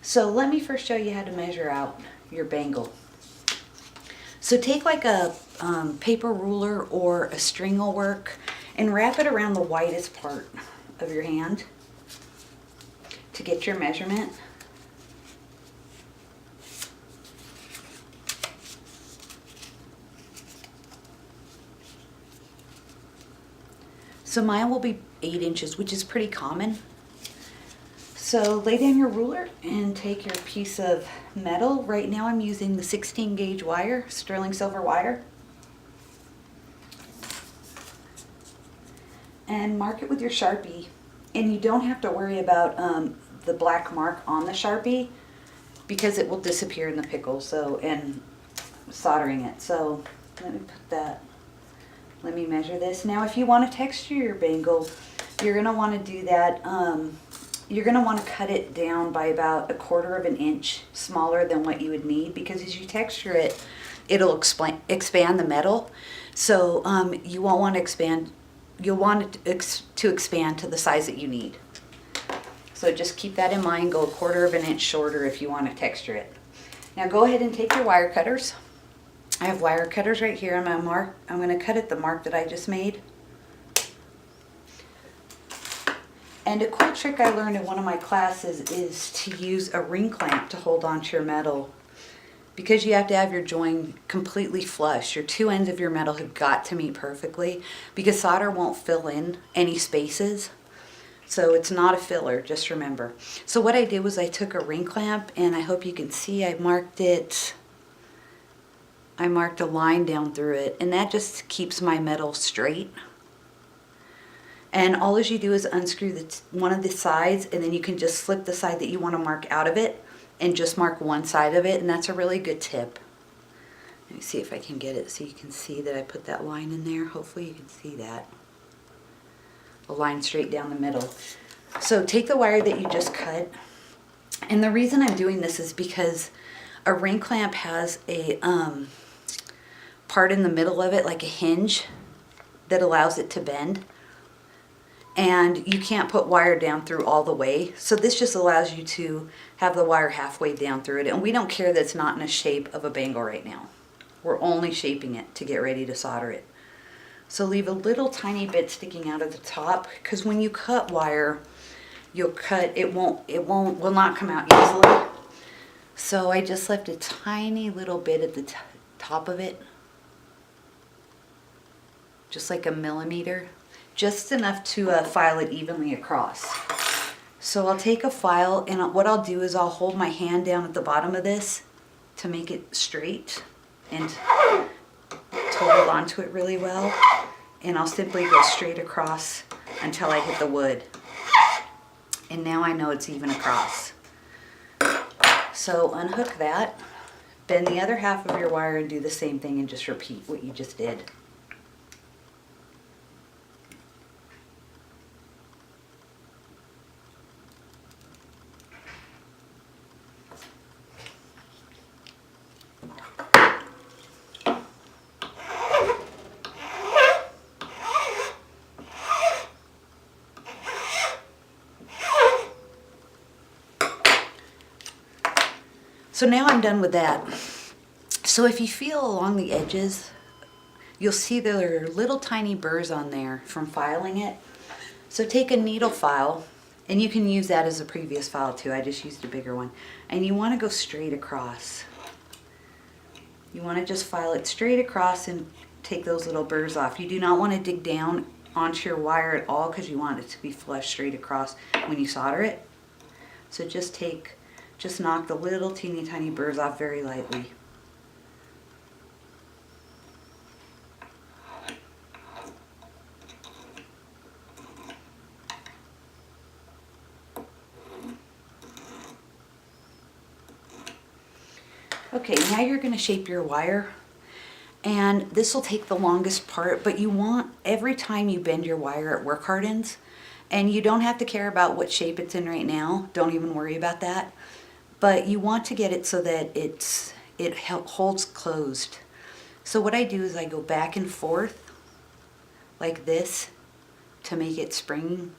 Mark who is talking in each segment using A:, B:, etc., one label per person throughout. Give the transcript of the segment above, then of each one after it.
A: So let me first show you how to measure out your bangle. So take like a paper ruler or a string will work and wrap it around the widest part of your hand to get your measurement. So mine will be 8 inches, which is pretty common. So lay down your ruler and take your piece of metal. Right now I'm using the 16 gauge wire, sterling silver wire. And mark it with your Sharpie. And you don't have to worry about the black mark on the Sharpie because it will disappear in the pickle, so, and soldering it. So let me put that, let me measure this. Now if you want to texture your bangle, you're going to want to do that. You're going to want to cut it down by about 1/4 of an inch smaller than what you would need, because as you texture it, it'll expand the metal. So you won't want to expand, you'll want it to expand to the size that you need. So just keep that in mind, go 1/4 of an inch shorter if you want to texture it. Now go ahead and take your wire cutters. I have wire cutters right here. I'm going to cut at the mark that I just made. And a cool trick I learned in one of my classes is to use a ring clamp to hold onto your metal, because you have to have your join completely flush. Your two ends of your metal have got to meet perfectly, because solder won't fill in any spaces. So it's not a filler, just remember. So what I did was I took a ring clamp, and I hope you can see I marked it. I marked a line down through it, and that just keeps my metal straight. And all as you do is unscrew one of the sides, and then you can just slip the side that you want to mark out of it and just mark one side of it, and that's a really good tip. Let me see if I can get it so you can see that I put that line in there. Hopefully you can see that. A line straight down the middle. So take the wire that you just cut, and the reason I'm doing this is because a ring clamp has a part in the middle of it, like a hinge, that allows it to bend. And you can't put wire down through all the way. So this just allows you to have the wire halfway down through it. And we don't care that it's not in a shape of a bangle right now. We're only shaping it to get ready to solder it. So leave a little tiny bit sticking out of the top, because when you cut wire, you'll cut, it will not come out easily. So I just left a tiny little bit at the top of it. Just like a millimeter. Just enough to file it evenly across. So I'll take a file, and what I'll do is I'll hold my hand down at the bottom of this to make it straight and to hold onto it really well. And I'll simply go straight across until I hit the wood. And now I know it's even across. So unhook that, bend the other half of your wire and do the same thing, and just repeat what you just did. So now I'm done with that. So if you feel along the edges, you'll see there are little tiny burrs on there from filing it. So take a needle file, and you can use that as a previous file too. I just used a bigger one. And you want to go straight across. You want to just file it straight across and take those little burrs off. You do not want to dig down onto your wire at all, because you want it to be flush straight across when you solder it. So just knock the little teeny tiny burrs off very lightly. Okay, now you're going to shape your wire, and this will take the longest part, but you want, every time you bend your wire, it work hardens, and you don't have to care about what shape it's in right now. Don't even worry about that. But you want to get it so that it holds closed. So what I do is I go back and forth like this to make it spring.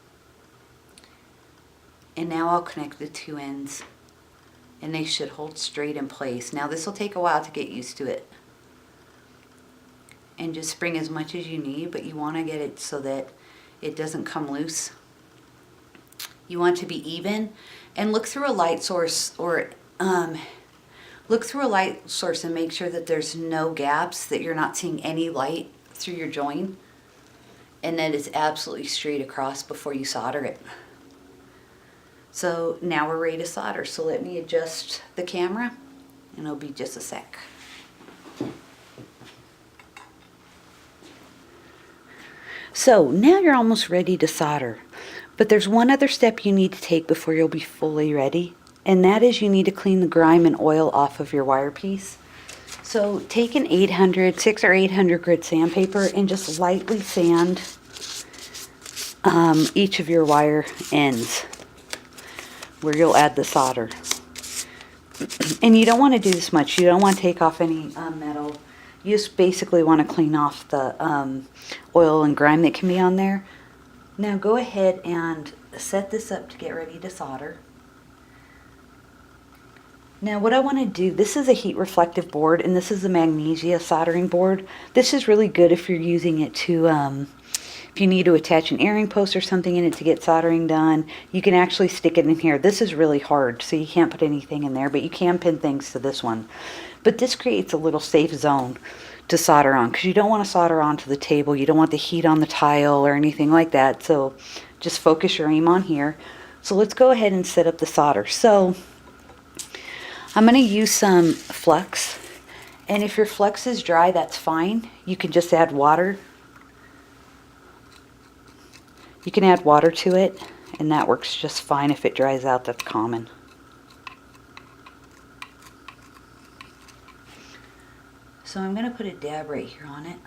A: And now I'll connect the two ends and they should hold straight in place. Now this will take a while to get used to it. And just spring as much as you need, but you want to get it so that it doesn't come loose. You want it to be even, and look through a light source, or look through a light source and make sure that there's no gaps, that you're not seeing any light through your join, and that it's absolutely straight across before you solder it. So now we're ready to solder. So let me adjust the camera, and it'll be just a sec. So now you're almost ready to solder, but there's one other step you need to take before you'll be fully ready, and that is you need to clean the grime and oil off of your wire piece. So take an 6 or 800 grit sandpaper and just lightly sand each of your wire ends where you'll add the solder. And you don't want to do this much. You don't want to take off any metal. You just basically want to clean off the oil and grime that can be on there. Now go ahead and set this up to get ready to solder. Now what I want to do, this is a heat reflective board, and this is a magnesia soldering board. This is really good if you're using it to, if you need to attach an airing post or something in it to get soldering done. You can actually stick it in here. This is really hard, so you can't put anything in there, but you can pin things to this one. But this creates a little safe zone to solder on, because you don't want to solder onto the table. You don't want the heat on the tile or anything like that. So just focus your aim on here. So let's go ahead and set up the solder. So I'm going to use some flux, and if your flux is dry, that's fine. You can just add water. You can add water to it, and that works just fine. If it dries out, that's common. So I'm going to put a dab right here on it.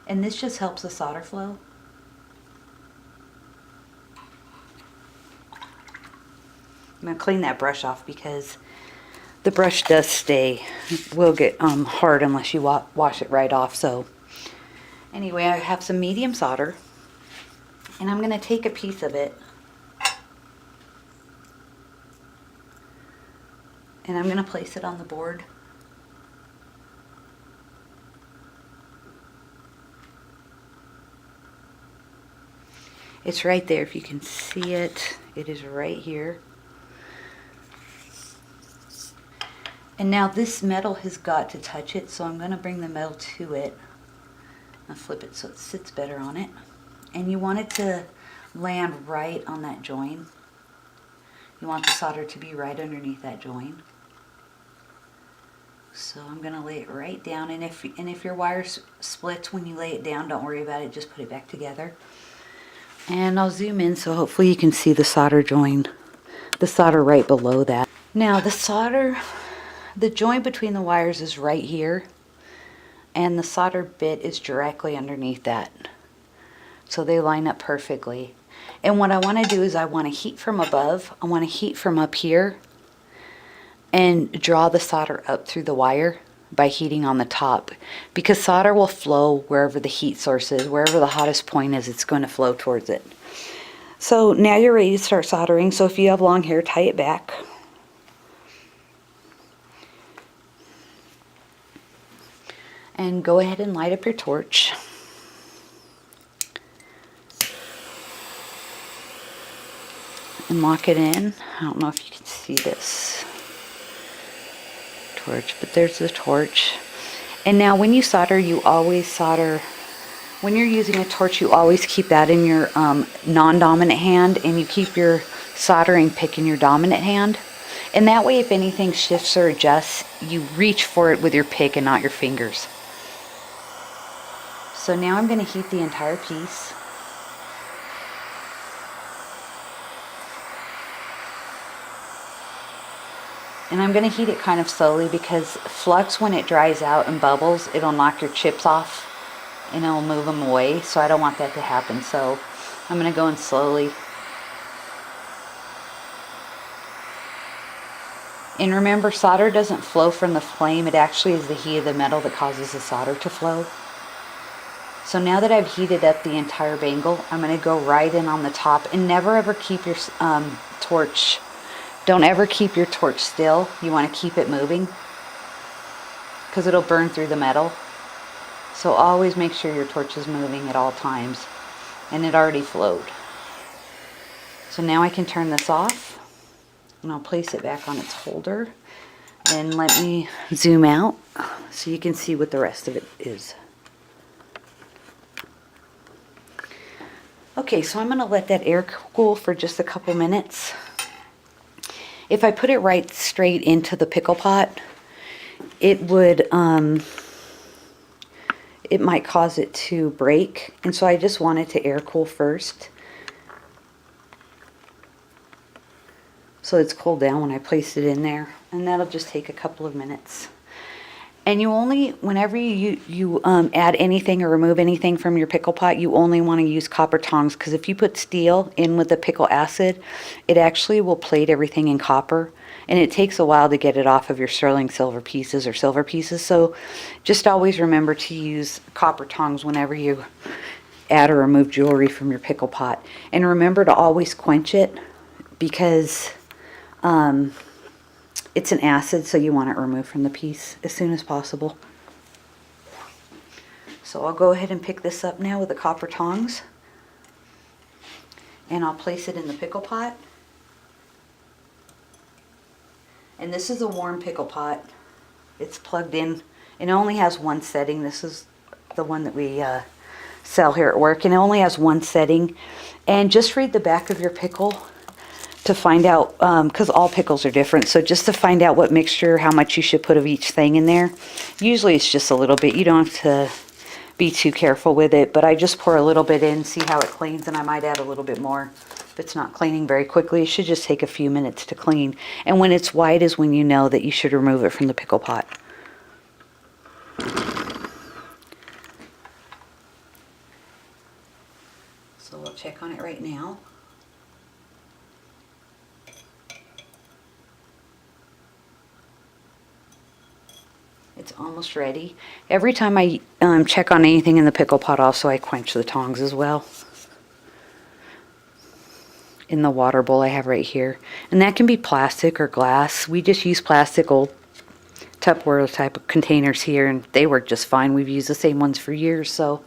A: And this just helps the solder flow. I'm going to clean that brush off because the brush does stay, will get hard unless you wash it right off. So anyway, I have some medium solder, and I'm going to take a piece of it, and I'm going to place it on the board. It's right there. If you can see it, it is right here. And now this metal has got to touch it, so I'm going to bring the metal to it. I'll flip it so it sits better on it. And you want it to land right on that join. You want the solder to be right underneath that join. So I'm going to lay it right down, and if your wire splits when you lay it down, don't worry about it, just put it back together. And I'll zoom in so hopefully you can see the solder join, the solder right below that. Now the solder, the joint between the wires is right here, and the solder bit is directly underneath that. So they line up perfectly. And what I want to do is I want to heat from above. I want to heat from up here and draw the solder up through the wire by heating on the top, because solder will flow wherever the heat source is, wherever the hottest point is, it's going to flow towards it. So now you're ready to start soldering. So if you have long hair, tie it back. And go ahead and light up your torch. And lock it in. I don't know if you can see this torch, but there's the torch. And now when you solder, you always solder, when you're using a torch, you always keep that in your non-dominant hand, and you keep your soldering pick in your dominant hand. And that way, if anything shifts or adjusts, you reach for it with your pick and not your fingers. So now I'm going to heat the entire piece. And I'm going to heat it kind of slowly, because flux, when it dries out and bubbles, it'll knock your chips off and it'll move them away. So I don't want that to happen. So I'm going to go in slowly. And remember, solder doesn't flow from the flame. It actually is the heat of the metal that causes the solder to flow. So now that I've heated up the entire bangle, I'm going to go right in on the top, and never ever keep your torch, don't ever keep your torch still. You want to keep it moving because it'll burn through the metal. So always make sure your torch is moving at all times. And it already flowed. So now I can turn this off, and I'll place it back on its holder. And let me zoom out so you can see what the rest of it is. Okay, so I'm going to let that air cool for just a couple minutes. If I put it right straight into the pickle pot, it would, it might cause it to break. And so I just want it to air cool first. So it's cooled down when I place it in there. And that'll just take a couple of minutes. And you only, whenever you add anything or remove anything from your pickle pot, you only want to use copper tongs, because if you put steel in with the pickle acid, it actually will plate everything in copper, and it takes a while to get it off of your sterling silver pieces or silver pieces. So just always remember to use copper tongs whenever you add or remove jewelry from your pickle pot. And remember to always quench it, because it's an acid, so you want it removed from the piece as soon as possible. So I'll go ahead and pick this up now with the copper tongs, and I'll place it in the pickle pot. And this is a warm pickle pot. It's plugged in. It only has one setting. This is the one that we sell here at work, and it only has one setting. And just read the back of your pickle to find out, because all pickles are different, so just to find out what mixture, how much you should put of each thing in there. Usually it's just a little bit. You don't have to be too careful with it, but I just pour a little bit in, see how it cleans, and I might add a little bit more. If it's not cleaning very quickly, it should just take a few minutes to clean. And when it's white is when you know that you should remove it from the pickle pot. So we'll check on it right now. It's almost ready. Every time I check on anything in the pickle pot, also I quench the tongs as well. In the water bowl I have right here. And that can be plastic or glass. We just use plastic, old Tupperware type of containers here, and they work just fine. We've used the same ones for years, so.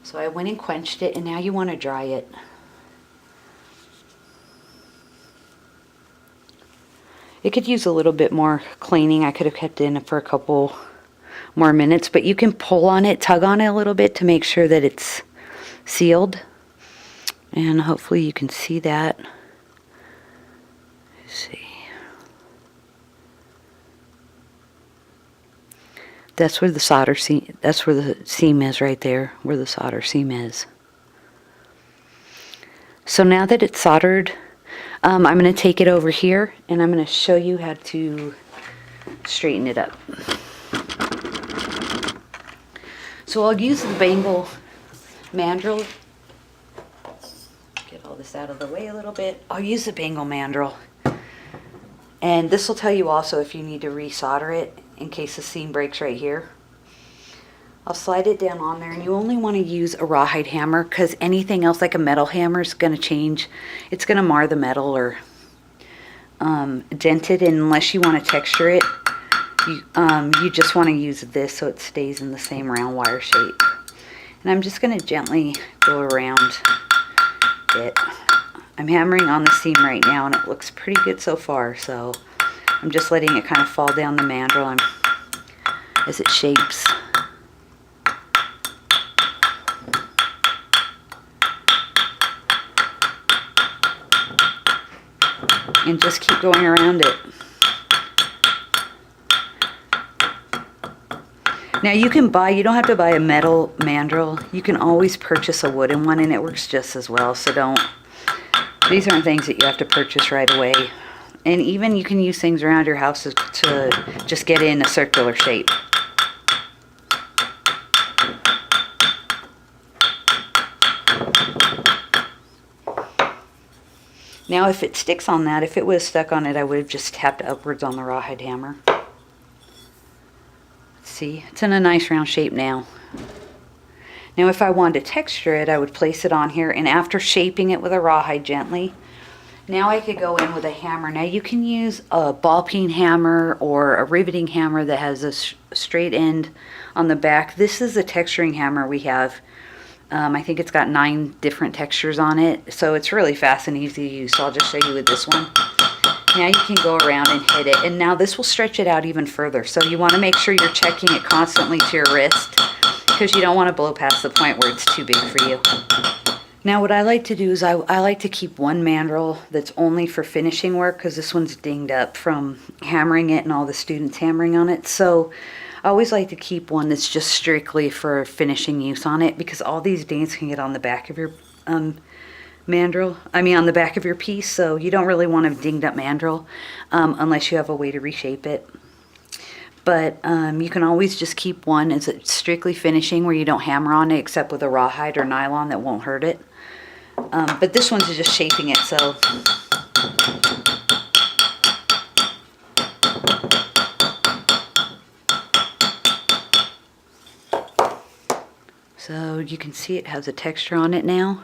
A: So I went and quenched it, and now you want to dry it. It could use a little bit more cleaning. I could have kept it in for a couple more minutes, but you can pull on it, tug on it a little bit to make sure that it's sealed. And hopefully you can see that. Let's see. That's where the solder seam, that's where the seam is right there, where the solder seam is. So now that it's soldered, I'm going to take it over here, and I'm going to show you how to straighten it up. So I'll use the Bangle mandrel. Get all this out of the way a little bit. I'll use the Bangle mandrel. And this will tell you also if you need to resolder it in case the seam breaks right here. I'll slide it down on there, and you only want to use a rawhide hammer, because anything else like a metal hammer is going to change. It's going to mar the metal or dent it, and unless you want to texture it, you just want to use this so it stays in the same round wire shape. And I'm just going to gently go around it. I'm hammering on the seam right now, and it looks pretty good so far, so I'm just letting it kind of fall down the mandrel as it shapes. And just keep going around it. Now you don't have to buy a metal mandrel. You can always purchase a wooden one, and it works just as well. So these aren't things that you have to purchase right away. And even you can use things around your house to just get in a circular shape. Now if it sticks on that, if it was stuck on it, I would have just tapped upwards on the rawhide hammer. See, it's in a nice round shape now. Now if I wanted to texture it, I would place it on here, and after shaping it with a rawhide gently, now I could go in with a hammer. Now you can use a ball peen hammer or a riveting hammer that has a straight end on the back. This is a texturing hammer we have. I think it's got 9 different textures on it, so it's really fast and easy to use. So I'll just show you with this one. Now you can go around and hit it, and now this will stretch it out even further. So you want to make sure you're checking it constantly to your wrist, because you don't want to blow past the point where it's too big for you. Now what I like to do is I like to keep one mandrel that's only for finishing work, because this one's dinged up from hammering it and all the students hammering on it. So I always like to keep one that's just strictly for finishing use on it, because all these dings can get on the back of your mandrel, on the back of your piece, so you don't really want a dinged up mandrel unless you have a way to reshape it. But you can always just keep one as it's strictly finishing, where you don't hammer on it except with a rawhide or nylon that won't hurt it. But this one's just shaping it, so you can see it has a texture on it now.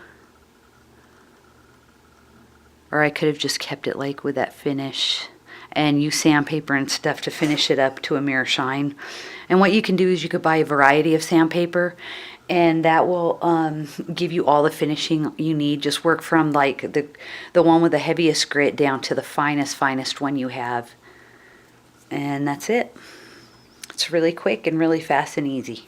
A: Or I could have just kept it like with that finish and use sandpaper and stuff to finish it up to a mirror shine. And what you can do is you could buy a variety of sandpaper, and that will give you all the finishing you need. Just work from like the one with the heaviest grit down to the finest one you have. And that's it. It's really quick and really fast and easy.